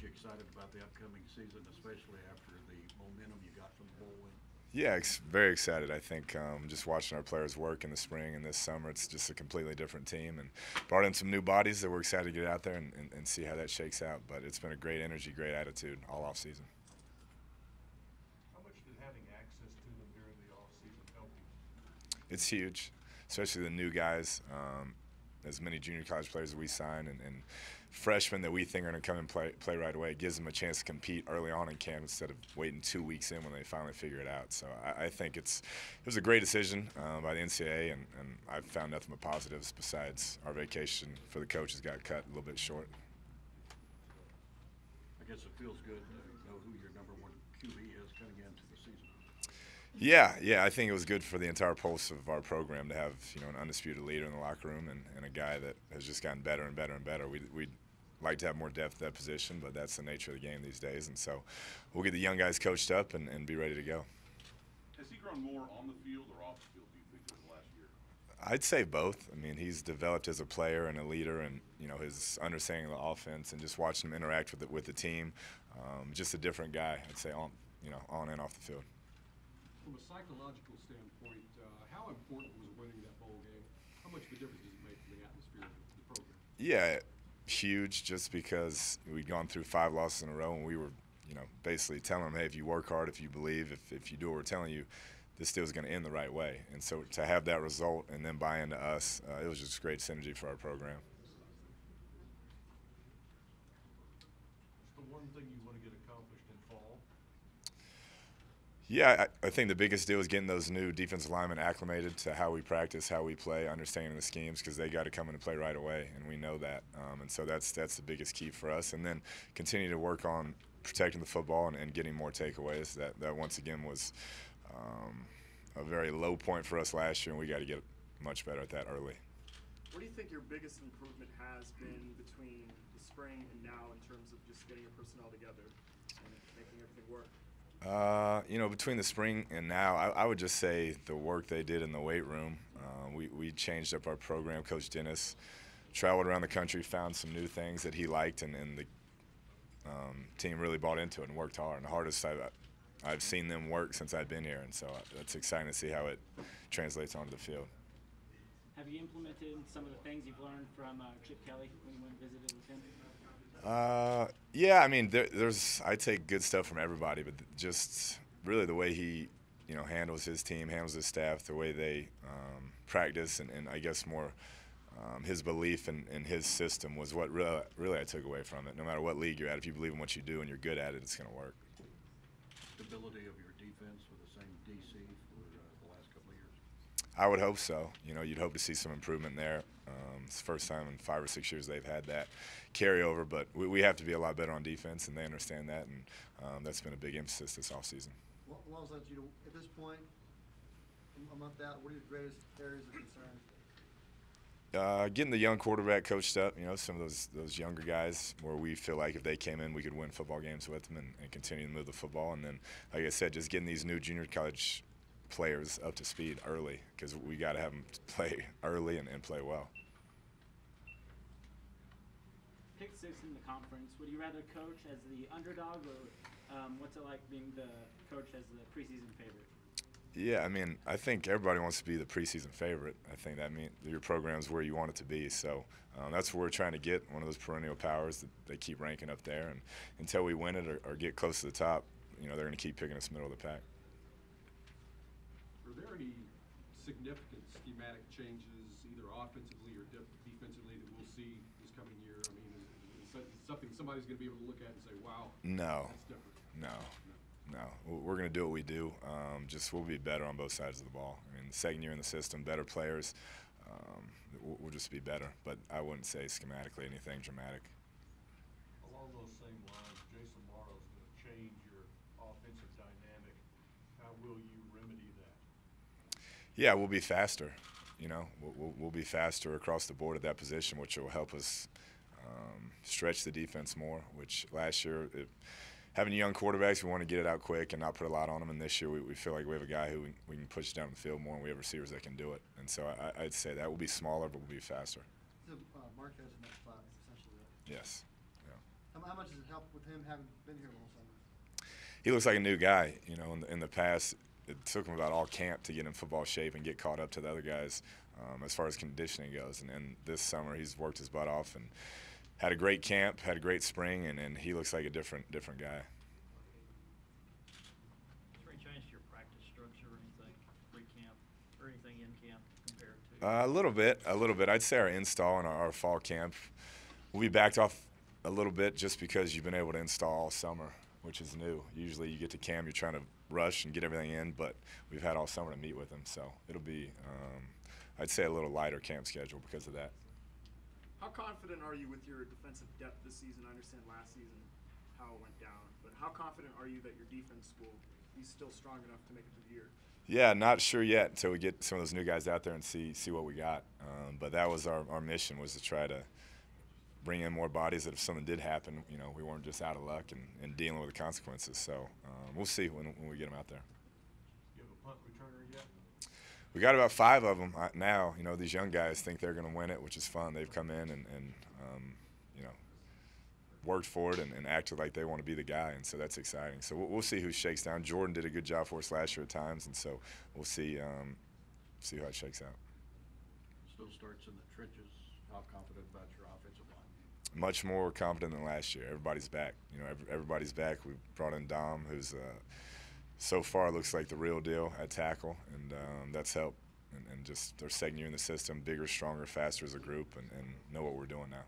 excited about the upcoming season, especially after the momentum you got from the bowl win? Yeah, very excited. I think just watching our players work in the spring and this summer, it's just a completely different team, and brought in some new bodies that we're excited to get out there and see how that shakes out. But it's been a great energy, great attitude all off season. How much did having access to them during the off season help you? It's huge, especially the new guys. As many junior college players that we sign and freshmen that we think are going to come and play right away, it gives them a chance to compete early on in camp instead of waiting 2 weeks in when they finally figure it out. So I think it was a great decision by the NCAA, and I've found nothing but positives besides our vacation for the coaches got cut a little bit short. I guess it feels good to know who your number one QB is coming into the season. Yeah, I think it was good for the entire pulse of our program to have an undisputed leader in the locker room and a guy that has just gotten better and better and better. We'd like to have more depth at that position, but that's the nature of the game these days, and so we'll get the young guys coached up and be ready to go. Has he grown more on the field or off the field, do you think, over the last year? I'd say both. I mean, he's developed as a player and a leader, and his understanding of the offense and just watching him interact with the team. Just a different guy, I'd say, on and off the field. From a psychological standpoint, how important was winning that bowl game? How much of a difference does it make for the atmosphere of the program? Yeah, huge, just because we'd gone through 5 losses in a row, and we were, basically telling them, hey, if you work hard, if you believe, if you do what we're telling you, this deal is going to end the right way. And so to have that result and then buy into us, it was just great synergy for our program. What's the one thing you want to get accomplished in fall? Yeah, I think the biggest deal is getting those new defensive linemen acclimated to how we practice, how we play, understanding the schemes, because they got to come in and play right away, and we know that. And so that's the biggest key for us. And then continue to work on protecting the football and getting more takeaways. That once again was a very low point for us last year, and we got to get much better at that early. What do you think your biggest improvement has been between the spring and now in terms of just getting your personnel together and making everything work? Between the spring and now, I would just say the work they did in the weight room. We changed up our program. Coach Dennis traveled around the country, found some new things that he liked, and the team really bought into it and worked hard. And the hardest I've seen them work since I've been here, and so it's exciting to see how it translates onto the field. Have you implemented some of the things you've learned from Chip Kelly when you went and visited with him? Yeah, I mean, I take good stuff from everybody, but just really the way he, handles his team, handles his staff, the way they practice, and I guess more his belief in his system was what really I took away from it. No matter what league you're at, if you believe in what you do and you're good at it, it's going to work. Stability of your defense with the same DC for the last couple of years? I would hope so. You'd hope to see some improvement there. It's the first time in 5 or 6 years they've had that carryover, but we have to be a lot better on defense, and they understand that, and that's been a big emphasis this offseason. Well, at this point, a month out, what are your greatest areas of concern? Getting the young quarterback coached up, some of those younger guys where we feel like if they came in, we could win football games with them and continue to move the football. And then, like I said, just getting these new junior college players up to speed early, because we got to have them play early and play well. Pick 6 in the conference. Would you rather coach as the underdog, or what's it like being the coach as the preseason favorite? Yeah, I mean, I think everybody wants to be the preseason favorite. I think that means your program's where you want it to be. So that's where we're trying to get, one of those perennial powers that they keep ranking up there. And until we win it or get close to the top, they're going to keep picking us middle of the pack. Are there any significant schematic changes, either offensively or defensively, that we'll see this coming year? I mean, is it something somebody's going to be able to look at and say, wow, No. That's different? No, we're going to do what we do. Just we'll be better on both sides of the ball. I mean, the second year in the system, better players. We'll just be better. But I wouldn't say schematically anything dramatic. Along those same lines, Jason Morrow's going to change your offensive dynamic. How will you remedy that? Yeah, we'll be faster. We'll be faster across the board at that position, which will help us stretch the defense more, which last year having young quarterbacks, we want to get it out quick and not put a lot on them. And this year, we feel like we have a guy who we can push down the field more, and we have receivers that can do it. And so I'd say that will be smaller, but we'll be faster. So Marquez in that spot, essentially, right? Yes. Yeah. How much has it helped with him having been here the whole summer? He looks like a new guy. You know, in the past, it took him about all camp to get in football shape and get caught up to the other guys as far as conditioning goes. And this summer, he's worked his butt off and had a great camp, had a great spring, and he looks like a different guy. Is there any change to your practice structure or anything pre-camp or anything in camp compared to? A little bit. I'd say our install and our fall camp will be backed off a little bit just because you've been able to install all summer, which is new. Usually you get to camp, you're trying to rush and get everything in, but we've had all summer to meet with them, so it'll be, I'd say, a little lighter camp schedule because of that. How confident are you with your defensive depth this season? I understand last season how it went down, but how confident are you that your defense will be still strong enough to make it through the year? Yeah, not sure yet until we get some of those new guys out there and see what we got. But that was our mission, was to try to bring in more bodies that if something did happen, you know, we weren't just out of luck and dealing with the consequences. So we'll see when we get them out there. You have a punt returner yet? We got about 5 of them now. You know, these young guys think they're going to win it, which is fun. They've come in and you know, worked for it and acted like they want to be the guy, and so that's exciting. So we'll see who shakes down. Jordan did a good job for us last year at times, and so we'll see how it shakes out. Still starts in the trenches. How confident about your offensive line? Much more confident than last year. Everybody's back. You know, everybody's back. We brought in Dom, who's so far looks like the real deal at tackle, and that's helped. And just their second year in the system, bigger, stronger, faster as a group, and know what we're doing now.